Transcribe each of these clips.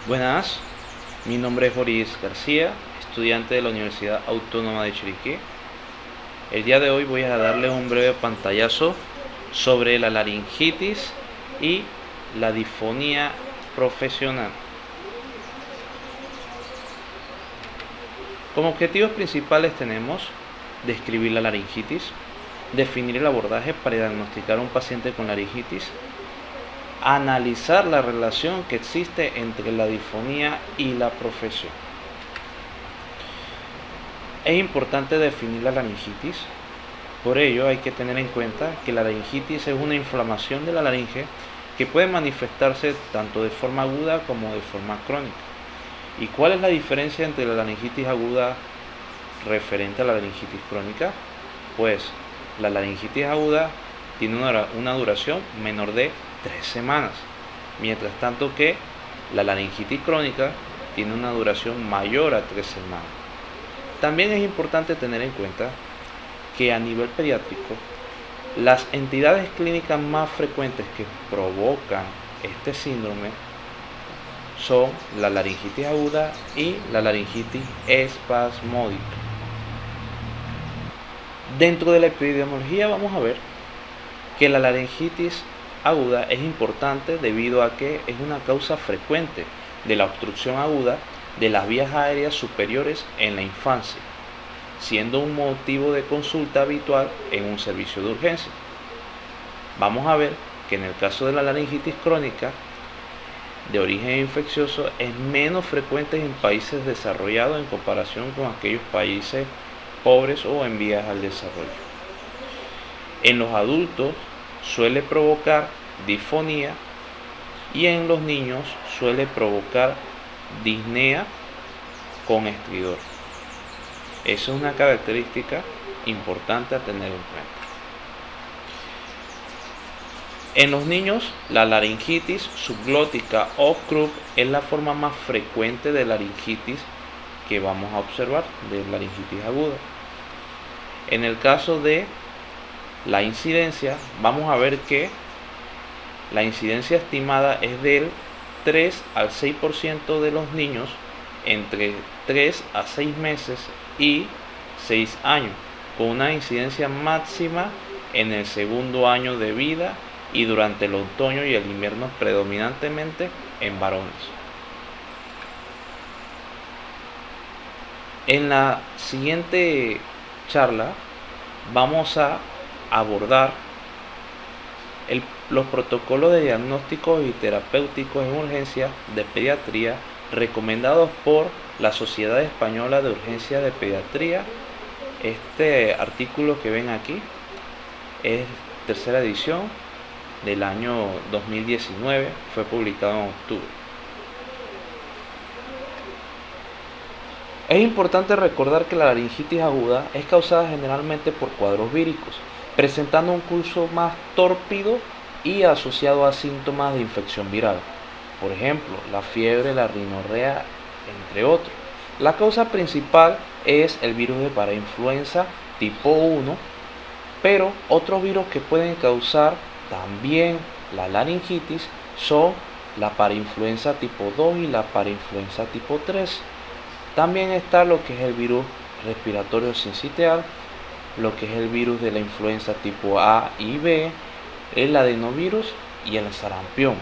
Buenas, mi nombre es Joris García, estudiante de la Universidad Autónoma de Chiriquí. El día de hoy voy a darles un breve pantallazo sobre la laringitis y la disfonía profesional. Como objetivos principales tenemos describir la laringitis, definir el abordaje para diagnosticar a un paciente con laringitis, analizar la relación que existe entre la disfonía y la profesión. Es importante definir la laringitis, por ello hay que tener en cuenta que la laringitis es una inflamación de la laringe que puede manifestarse tanto de forma aguda como de forma crónica. ¿Y cuál es la diferencia entre la laringitis aguda referente a la laringitis crónica? Pues la laringitis aguda tiene una duración menor de 3 semanas, mientras tanto que la laringitis crónica tiene una duración mayor a 3 semanas. También es importante tener en cuenta que a nivel pediátrico, las entidades clínicas más frecuentes que provocan este síndrome son la laringitis aguda y la laringitis espasmódica. Dentro de la epidemiología vamos a ver que la laringitis aguda es importante debido a que es una causa frecuente de la obstrucción aguda de las vías aéreas superiores en la infancia, siendo un motivo de consulta habitual en un servicio de urgencia. Vamos a ver que en el caso de la laringitis crónica de origen infeccioso es menos frecuente en países desarrollados en comparación con aquellos países pobres o en vías al desarrollo. En los adultos suele provocar disfonía y en los niños suele provocar disnea con estridor. Esa es una característica importante a tener en cuenta. En los niños, la laringitis subglótica o Krupp es la forma más frecuente de laringitis que vamos a observar, de laringitis aguda. En el caso de la incidencia, vamos a ver que la incidencia estimada es del 3 al 6% de los niños entre 3 a 6 meses y 6 años, con una incidencia máxima en el segundo año de vida y durante el otoño y el invierno predominantemente en varones. En la siguiente charla vamos a abordar los protocolos de diagnósticos y terapéuticos en urgencia de pediatría recomendados por la Sociedad Española de Urgencia de Pediatría. Este artículo que ven aquí es tercera edición del año 2019, fue publicado en octubre. Es importante recordar que la laringitis aguda es causada generalmente por cuadros víricos, presentando un curso más tórpido y asociado a síntomas de infección viral. Por ejemplo, la fiebre, la rinorrea, entre otros. La causa principal es el virus de parainfluenza tipo 1, pero otros virus que pueden causar también la laringitis son la parainfluenza tipo 2 y la parainfluenza tipo 3. También está lo que es el virus respiratorio sincitial, lo que es el virus de la influenza tipo A y B, el adenovirus y el sarampión.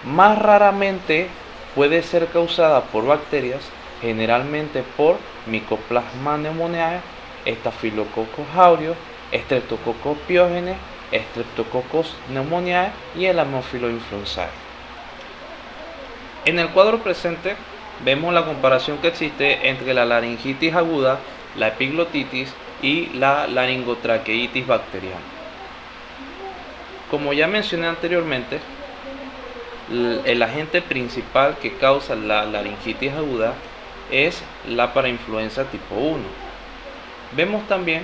Más raramente puede ser causada por bacterias, generalmente por Mycoplasma pneumoniae, Staphylococcus aureus, Streptococcus pyogenes, Streptococcus pneumoniae y el Haemophilus influenzae. En el cuadro presente vemos la comparación que existe entre la laringitis aguda, la epiglotitis y la laringotraqueitis bacteriana. Como ya mencioné anteriormente, el agente principal que causa la laringitis aguda es la parainfluenza tipo 1. Vemos también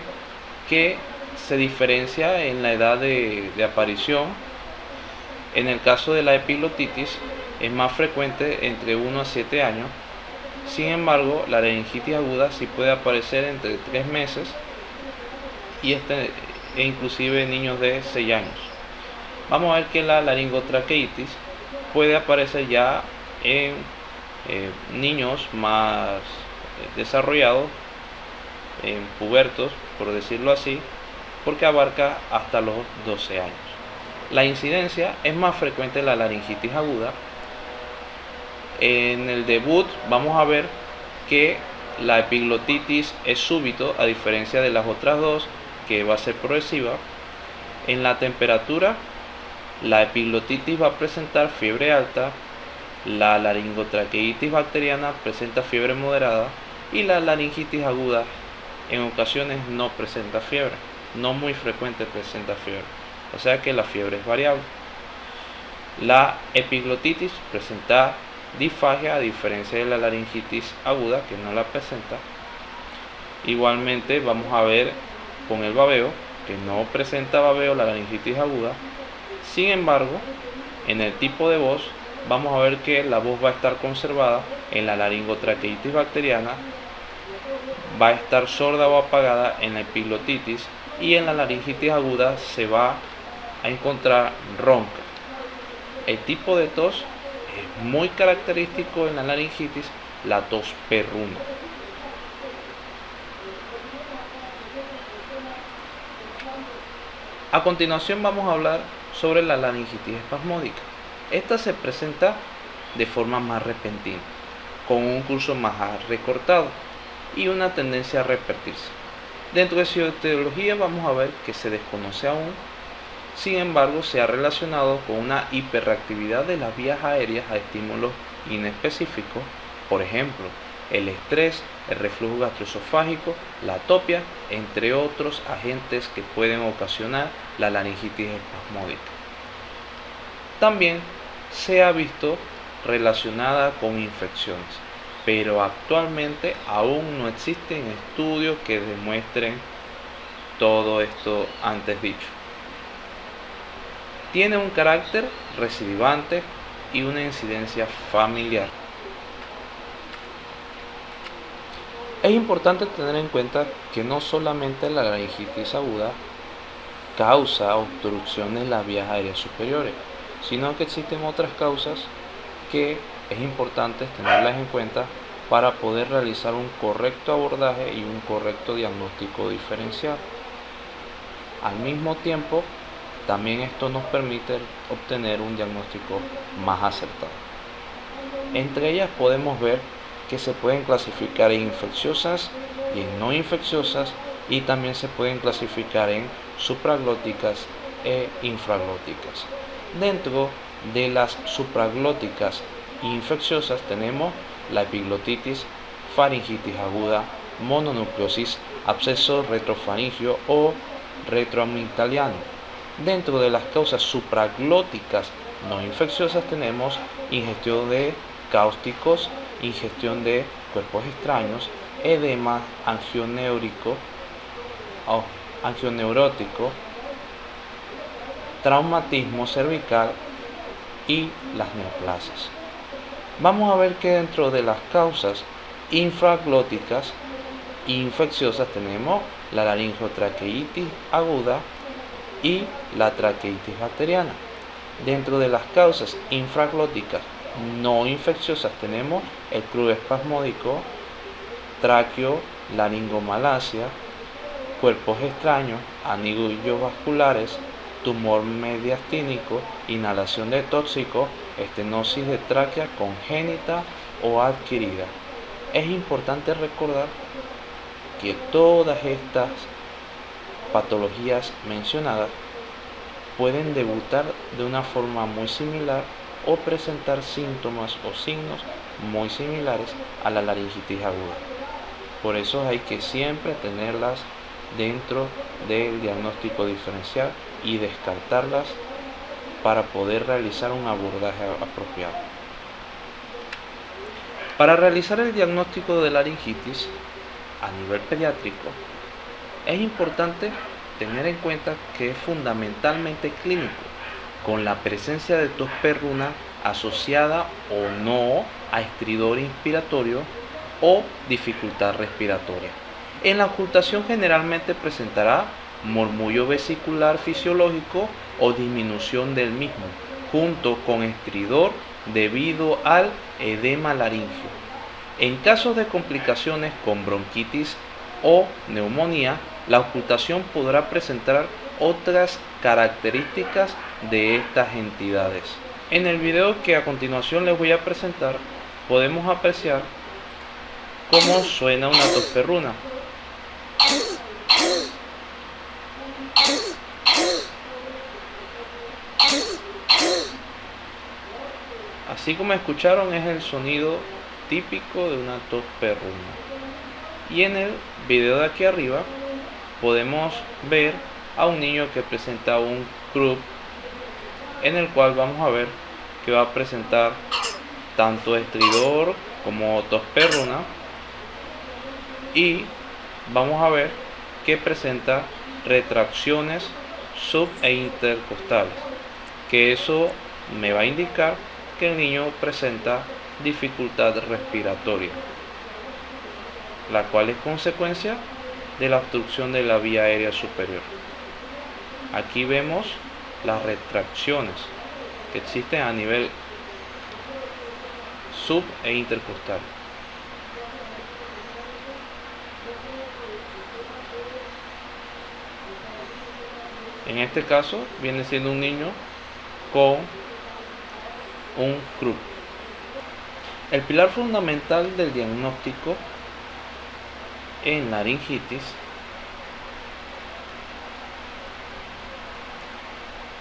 que se diferencia en la edad de aparición. En el caso de la epiglotitis es más frecuente entre 1 a 7 años. Sin embargo, la laringitis aguda sí puede aparecer entre 3 meses e inclusive en niños de 6 años. Vamos a ver que la laringotraqueitis puede aparecer ya en niños más desarrollados, en pubertos, por decirlo así, porque abarca hasta los 12 años. La incidencia es más frecuente en la laringitis aguda. En el debut vamos a ver que la epiglotitis es súbito, a diferencia de las otras dos, que va a ser progresiva. En la temperatura, la epiglotitis va a presentar fiebre alta, la laringotraqueitis bacteriana presenta fiebre moderada y la laringitis aguda en ocasiones no presenta fiebre, no muy frecuente presenta fiebre, o sea que la fiebre es variable. La epiglotitis presenta disfagia, a diferencia de la laringitis aguda que no la presenta. Igualmente vamos a ver con el babeo, que no presenta babeo la laringitis aguda. Sin embargo, en el tipo de voz vamos a ver que la voz va a estar conservada. En la laringotraqueitis bacteriana va a estar sorda o apagada en la epiglotitis, y en la laringitis aguda se va a encontrar ronca. El tipo de tos es muy característico en la laringitis, la tos perruna. A continuación vamos a hablar sobre la laringitis espasmódica. Esta se presenta de forma más repentina, con un curso más recortado y una tendencia a repetirse. Dentro de etiología vamos a ver que se desconoce aún. Sin embargo, se ha relacionado con una hiperreactividad de las vías aéreas a estímulos inespecíficos, por ejemplo, el estrés, el reflujo gastroesofágico, la atopia, entre otros agentes que pueden ocasionar la laringitis espasmódica. También se ha visto relacionada con infecciones, pero actualmente aún no existen estudios que demuestren todo esto antes dicho. Tiene un carácter recidivante y una incidencia familiar. Es importante tener en cuenta que no solamente la laringitis aguda causa obstrucción en las vías aéreas superiores, sino que existen otras causas que es importante tenerlas en cuenta para poder realizar un correcto abordaje y un correcto diagnóstico diferencial. Al mismo tiempo, también esto nos permite obtener un diagnóstico más acertado. Entre ellas podemos ver que se pueden clasificar en infecciosas y en no infecciosas, y también se pueden clasificar en supraglóticas e infraglóticas. Dentro de las supraglóticas infecciosas tenemos la epiglotitis, faringitis aguda, mononucleosis, absceso retrofaringio o retroamigdaliano. Dentro de las causas supraglóticas no infecciosas tenemos ingestión de cáusticos, ingestión de cuerpos extraños, edema angioneurótico, traumatismo cervical y las neoplasias. Vamos a ver que dentro de las causas infraglóticas infecciosas tenemos la laringotraqueitis aguda y la traqueitis bacteriana. Dentro de las causas infraglóticas no infecciosas tenemos el crudo espasmódico, tráqueo, laringomalacia, cuerpos extraños, anillos vasculares, tumor mediastínico, inhalación de tóxicos, estenosis de tráquea congénita o adquirida. Es importante recordar que todas estas patologías mencionadas pueden debutar de una forma muy similar o presentar síntomas o signos muy similares a la laringitis aguda. Por eso hay que siempre tenerlas dentro del diagnóstico diferencial y descartarlas para poder realizar un abordaje apropiado. Para realizar el diagnóstico de laringitis a nivel pediátrico, es importante tener en cuenta que es fundamentalmente clínico, con la presencia de tos perruna asociada o no a estridor inspiratorio o dificultad respiratoria. En la ocultación generalmente presentará murmullo vesicular fisiológico o disminución del mismo, junto con estridor debido al edema laringio. En casos de complicaciones con bronquitis o neumonía, la ocultación podrá presentar otras características de estas entidades. En el video que a continuación les voy a presentar, podemos apreciar cómo suena una tos perruna. Así como escucharon, es el sonido típico de una tos perruna. Y en el video de aquí arriba podemos ver a un niño que presenta un croup, en el cual vamos a ver que va a presentar tanto estridor como tos perruna, y vamos a ver que presenta retracciones sub e intercostales, que eso me va a indicar que el niño presenta dificultad respiratoria, la cual es consecuencia de la obstrucción de la vía aérea superior. Aquí vemos las retracciones que existen a nivel sub e intercostal. En este caso viene siendo un niño con un croup. El pilar fundamental del diagnóstico en laringitis.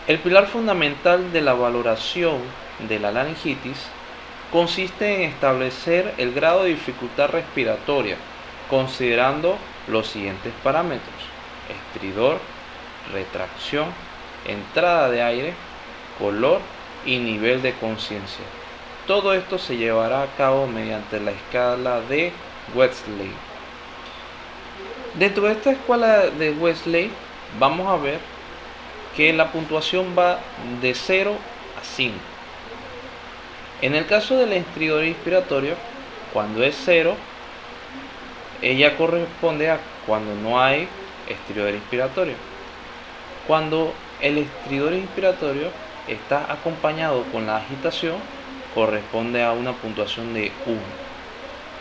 El pilar fundamental de la valoración de la laringitis consiste en establecer el grado de dificultad respiratoria, considerando los siguientes parámetros: estridor, retracción, entrada de aire, color y nivel de conciencia. Todo esto se llevará a cabo mediante la escala de Westley. Dentro de esta escala de Westley vamos a ver que la puntuación va de 0 a 5. En el caso del estridor inspiratorio, cuando es 0, ella corresponde a cuando no hay estridor inspiratorio. Cuando el estridor inspiratorio está acompañado con la agitación, corresponde a una puntuación de 1.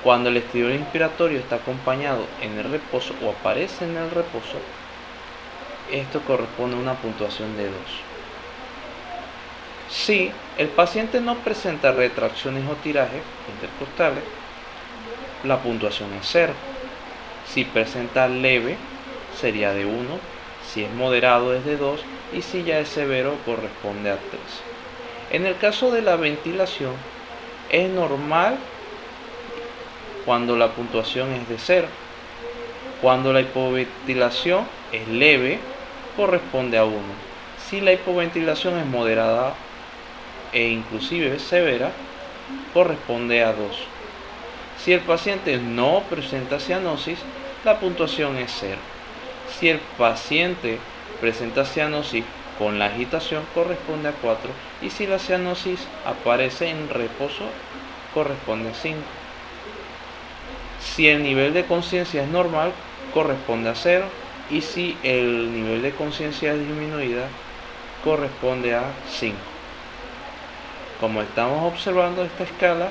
Cuando el estridor inspiratorio está acompañado en el reposo o aparece en el reposo, esto corresponde a una puntuación de 2. Si el paciente no presenta retracciones o tirajes intercostales, la puntuación es 0. Si presenta leve, sería de 1. Si es moderado, es de 2. Y si ya es severo, corresponde a 3. En el caso de la ventilación, es normal cuando la puntuación es de 0. Cuando la hipoventilación es leve, corresponde a 1. Si la hipoventilación es moderada e inclusive severa, corresponde a 2. Si el paciente no presenta cianosis, la puntuación es 0. Si el paciente presenta cianosis con la agitación, corresponde a 4. Y si la cianosis aparece en reposo, corresponde a 5. Si el nivel de conciencia es normal, corresponde a 0. Y si el nivel de conciencia es disminuida, corresponde a 5. Como estamos observando, esta escala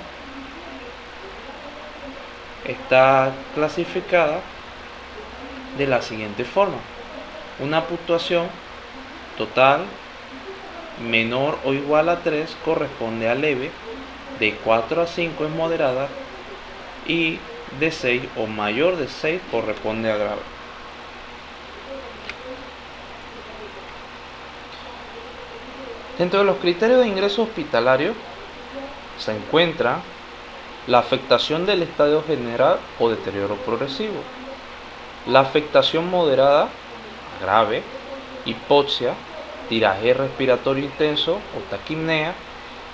está clasificada de la siguiente forma: una puntuación total menor o igual a 3 corresponde a leve, de 4 a 5 es moderada y de 6 o mayor de 6 corresponde a grave. Dentro de los criterios de ingreso hospitalario se encuentra la afectación del estadio general o deterioro progresivo, la afectación moderada a grave, hipoxia, tiraje respiratorio intenso o taquipnea,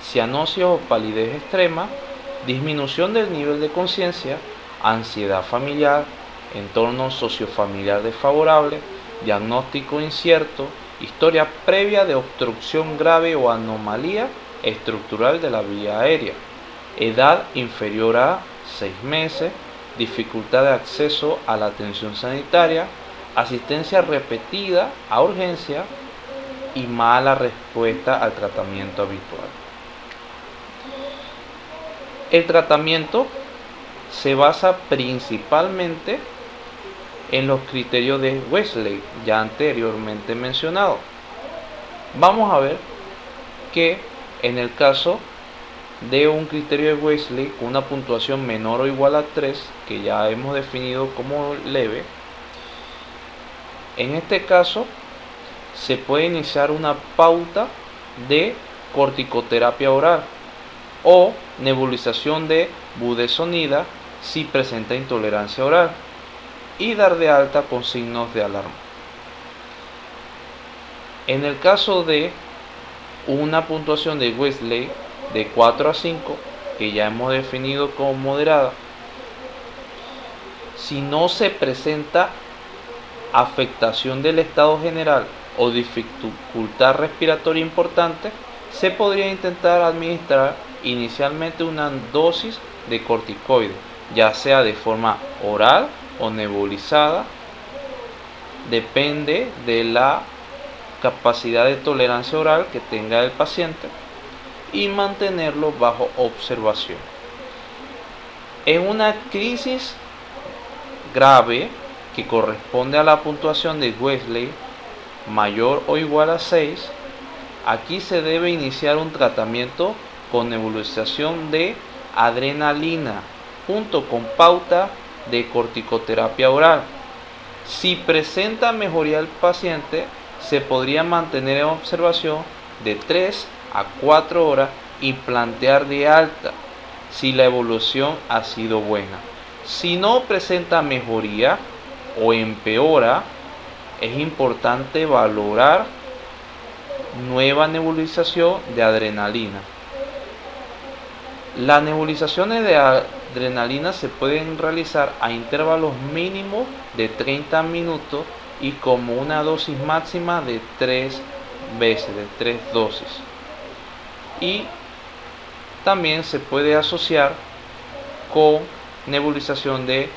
cianosis o palidez extrema, disminución del nivel de conciencia, ansiedad familiar, entorno sociofamiliar desfavorable, diagnóstico incierto, historia previa de obstrucción grave o anomalía estructural de la vía aérea, edad inferior a 6 meses, dificultad de acceso a la atención sanitaria, asistencia repetida a urgencia, y mala respuesta al tratamiento habitual. El tratamiento se basa principalmente en los criterios de Wesley, ya anteriormente mencionado. Vamos a ver que en el caso de un criterio de Wesley con una puntuación menor o igual a 3, que ya hemos definido como leve, en este caso se puede iniciar una pauta de corticoterapia oral o nebulización de budesonida si presenta intolerancia oral y dar de alta con signos de alarma. En el caso de una puntuación de Wesley de 4 a 5, que ya hemos definido como moderada, si no se presenta afectación del estado general o dificultad respiratoria importante, se podría intentar administrar inicialmente una dosis de corticoide, ya sea de forma oral o nebulizada, depende de la capacidad de tolerancia oral que tenga el paciente, y mantenerlo bajo observación. En una crisis grave que corresponde a la puntuación de Wesley mayor o igual a 6, aquí se debe iniciar un tratamiento con nebulización de adrenalina junto con pauta de corticoterapia oral. Si presenta mejoría el paciente, se podría mantener en observación de 3 a 4 horas y plantear de alta si la evolución ha sido buena. Si no presenta mejoría o empeora, es importante valorar nueva nebulización de adrenalina. Las nebulizaciones de adrenalina se pueden realizar a intervalos mínimos de 30 minutos y como una dosis máxima de 3 veces, de 3 dosis. Y también se puede asociar con nebulización de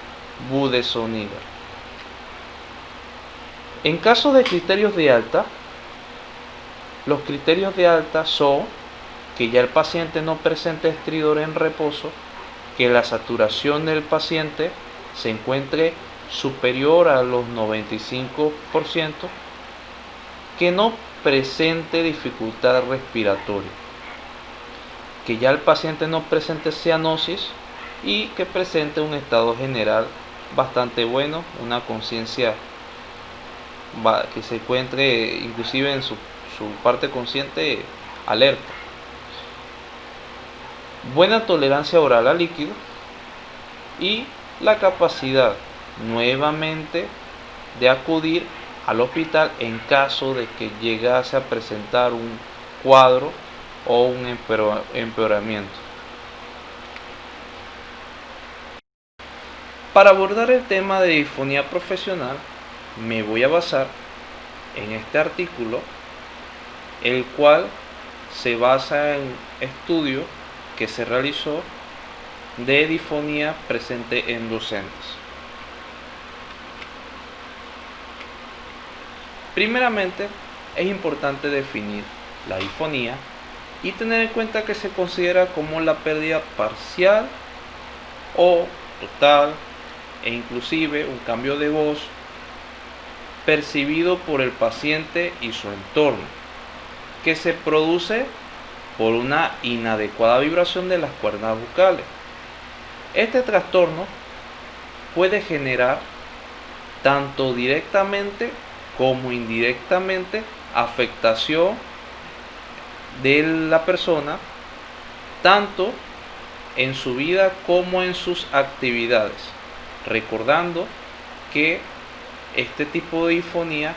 budesonida. En caso de criterios de alta, los criterios de alta son que ya el paciente no presente estridor en reposo, que la saturación del paciente se encuentre superior a los 95%, que no presente dificultad respiratoria, que ya el paciente no presente cianosis y que presente un estado general bastante bueno, una conciencia que se encuentre inclusive en su parte consciente alerta. Buena tolerancia oral a líquido y la capacidad nuevamente de acudir al hospital en caso de que llegase a presentar un cuadro o un empeoramiento. Para abordar el tema de disfonía profesional, me voy a basar en este artículo, el cual se basa en estudios que se realizó de disfonía presente en docentes. Primeramente, es importante definir la disfonía y tener en cuenta que se considera como la pérdida parcial o total e inclusive un cambio de voz percibido por el paciente y su entorno, que se produce por una inadecuada vibración de las cuerdas vocales. Este trastorno puede generar tanto directamente como indirectamente afectación de la persona, tanto en su vida como en sus actividades, recordando que este tipo de disfonía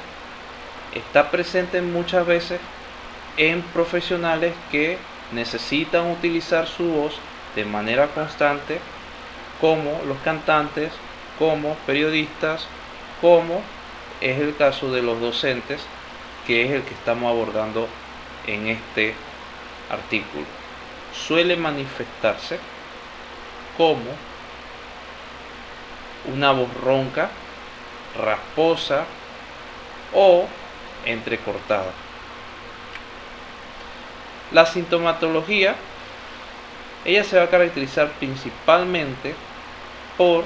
está presente muchas veces en profesionales que necesitan utilizar su voz de manera constante, como los cantantes, como periodistas, como es el caso de los docentes, que es el que estamos abordando en este artículo. Suele manifestarse como una voz ronca, rasposa o entrecortada. La sintomatología, ella se va a caracterizar principalmente por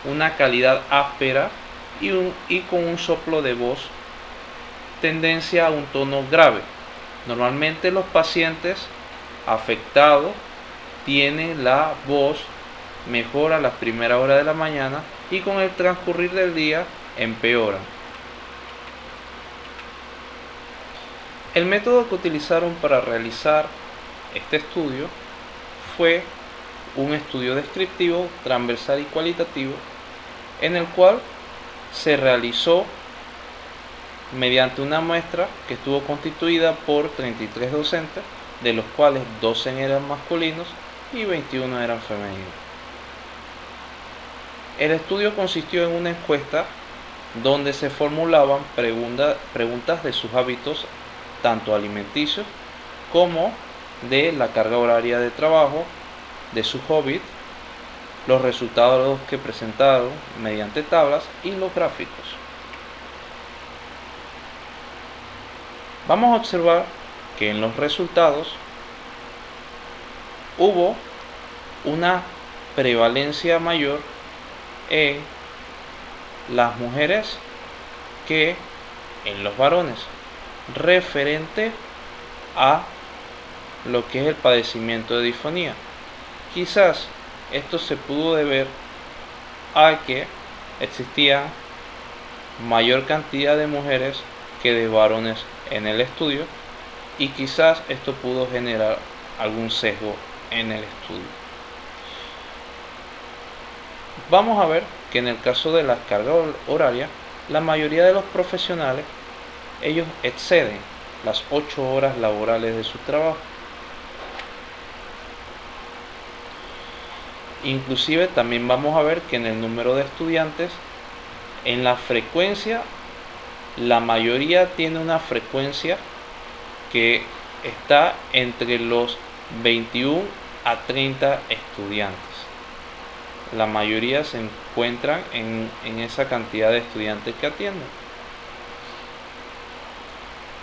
una calidad áspera y con un soplo de voz, tendencia a un tono grave. Normalmente los pacientes afectados tienen la voz mejor a las primeras horas de la mañana y con el transcurrir del día empeora. El método que utilizaron para realizar este estudio fue un estudio descriptivo, transversal y cualitativo, en el cual se realizó mediante una muestra que estuvo constituida por 33 docentes, de los cuales 12 eran masculinos y 21 eran femeninos. El estudio consistió en una encuesta donde se formulaban preguntas de sus hábitos tanto alimenticios como de la carga horaria de trabajo, de sus hobbies, los resultados que presentaron mediante tablas y los gráficos. Vamos a observar que en los resultados hubo una prevalencia mayor en las mujeres que en los varones, referente a lo que es el padecimiento de disfonía. Quizás esto se pudo deber a que existía mayor cantidad de mujeres que de varones en el estudio, y quizás esto pudo generar algún sesgo en el estudio. Vamos a ver que en el caso de la carga horaria, la mayoría de los profesionales, ellos exceden las 8 horas laborales de su trabajo. Inclusive también vamos a ver que en el número de estudiantes, en la frecuencia, la mayoría tiene una frecuencia que está entre los 21 a 30 estudiantes. La mayoría se encuentran en esa cantidad de estudiantes que atienden.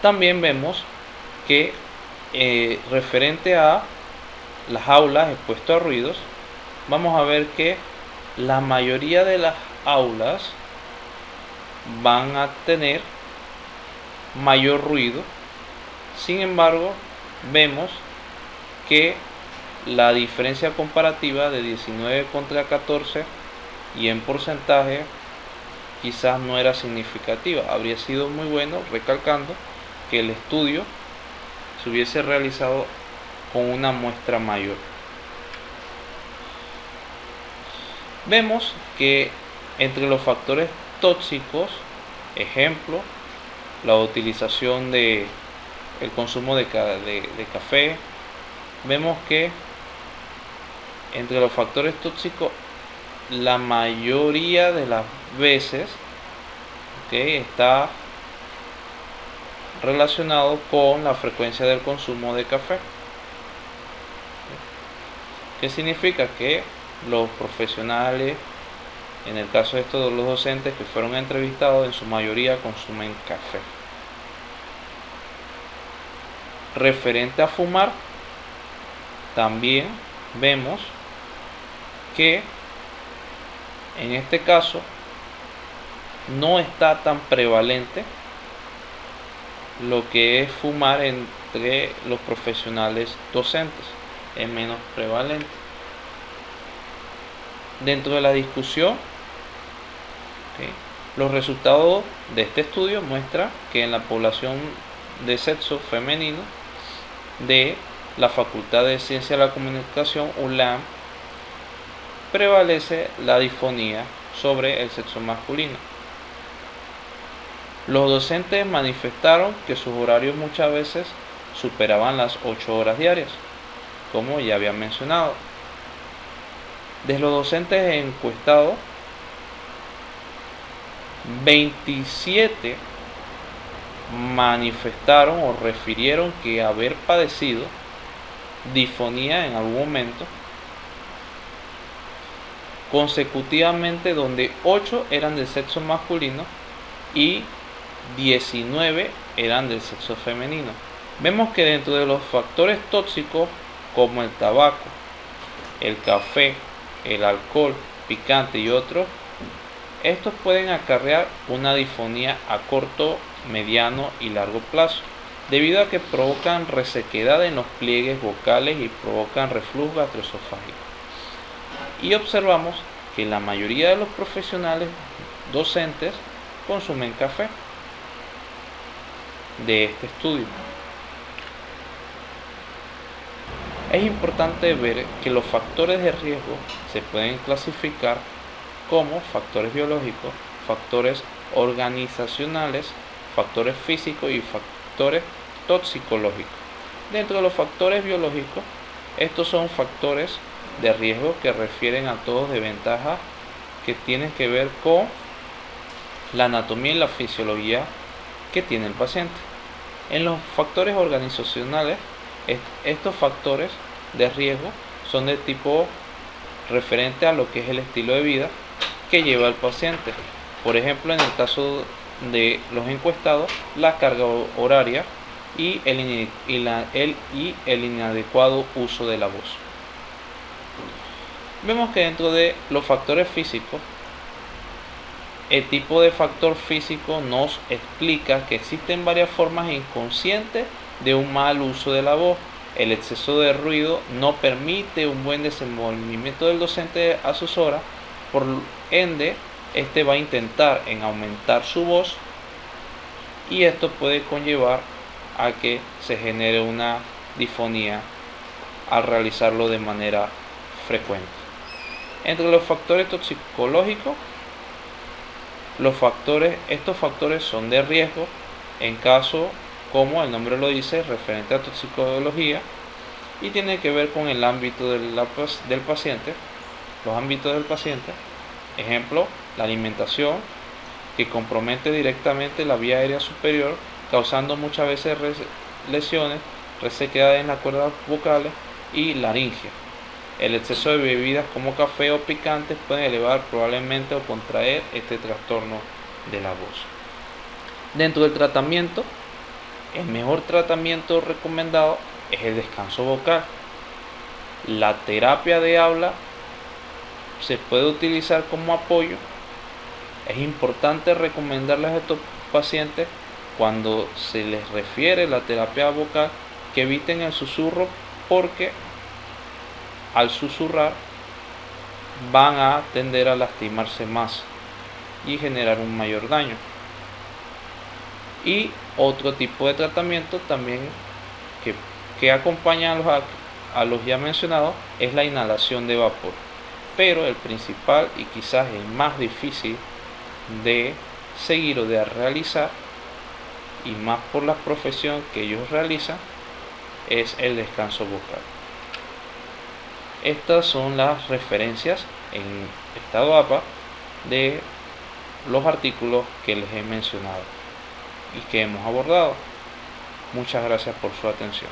También vemos que referente a las aulas expuestas a ruidos, vamos a ver que la mayoría de las aulas van a tener mayor ruido. Sin embargo, vemos que la diferencia comparativa de 19 contra 14 y en porcentaje quizás no era significativa. Habría sido muy bueno, recalcando, que el estudio se hubiese realizado con una muestra mayor. Vemos que entre los factores tóxicos, ejemplo, la utilización de el consumo de café, vemos que entre los factores tóxicos, la mayoría de las veces está relacionado con la frecuencia del consumo de café. ¿Qué significa? Que los profesionales, en el caso de estos, los docentes que fueron entrevistados, en su mayoría consumen café. Referente a fumar, también vemos que en este caso no está tan prevalente lo que es fumar entre los profesionales docentes, es menos prevalente. Dentro de la discusión, los resultados de este estudio muestran que en la población de sexo femenino de la Facultad de Ciencia de la Comunicación, ULAM, prevalece la disfonía sobre el sexo masculino. Los docentes manifestaron que sus horarios muchas veces superaban las 8 horas diarias, como ya había mencionado. De los docentes encuestados, 27 manifestaron o refirieron que haber padecido disfonía en algún momento consecutivamente, donde 8 eran del sexo masculino y 19 eran del sexo femenino. Vemos que dentro de los factores tóxicos como el tabaco, el café, el alcohol, picante y otros, estos pueden acarrear una disfonía a corto, mediano y largo plazo, debido a que provocan resequedad en los pliegues vocales y provocan reflujo gastroesofágico. Y observamos que la mayoría de los profesionales docentes consumen café de este estudio. Es importante ver que los factores de riesgo se pueden clasificar como factores biológicos, factores organizacionales, factores físicos y factores toxicológicos. Dentro de los factores biológicos, estos son factores de riesgo que refieren a todos de ventaja que tienen que ver con la anatomía y la fisiología que tiene el paciente. En los factores organizacionales, estos factores de riesgo son de tipo referente a lo que es el estilo de vida que lleva el paciente. Por ejemplo, en el caso de los encuestados, la carga horaria y el inadecuado uso de la voz. Vemos que dentro de los factores físicos, el tipo de factor físico nos explica que existen varias formas inconscientes de un mal uso de la voz. El exceso de ruido no permite un buen desenvolvimiento del docente a sus horas, por ende, este va a intentar en aumentar su voz y esto puede conllevar a que se genere una disfonía al realizarlo de manera frecuente. Entre los factores toxicológicos, estos factores son de riesgo en caso, como el nombre lo dice, referente a toxicología, y tiene que ver con el ámbito del paciente, los ámbitos del paciente. Ejemplo, la alimentación, que compromete directamente la vía aérea superior, causando muchas veces lesiones, resequedad en las cuerdas vocales y laringe. El exceso de bebidas como café o picantes pueden elevar probablemente o contraer este trastorno de la voz. Dentro del tratamiento, el mejor tratamiento recomendado es el descanso vocal. La terapia de habla se puede utilizar como apoyo. Es importante recomendarles a estos pacientes, cuando se les refiere la terapia vocal, que eviten el susurro, porque al susurrar van a tender a lastimarse más y generar un mayor daño. Y otro tipo de tratamiento también que acompaña a los ya mencionados es la inhalación de vapor. Pero el principal y quizás el más difícil de seguir o de realizar, y más por la profesión que ellos realizan, es el descanso vocal. Estas son las referencias en estado APA de los artículos que les he mencionado y que hemos abordado. Muchas gracias por su atención.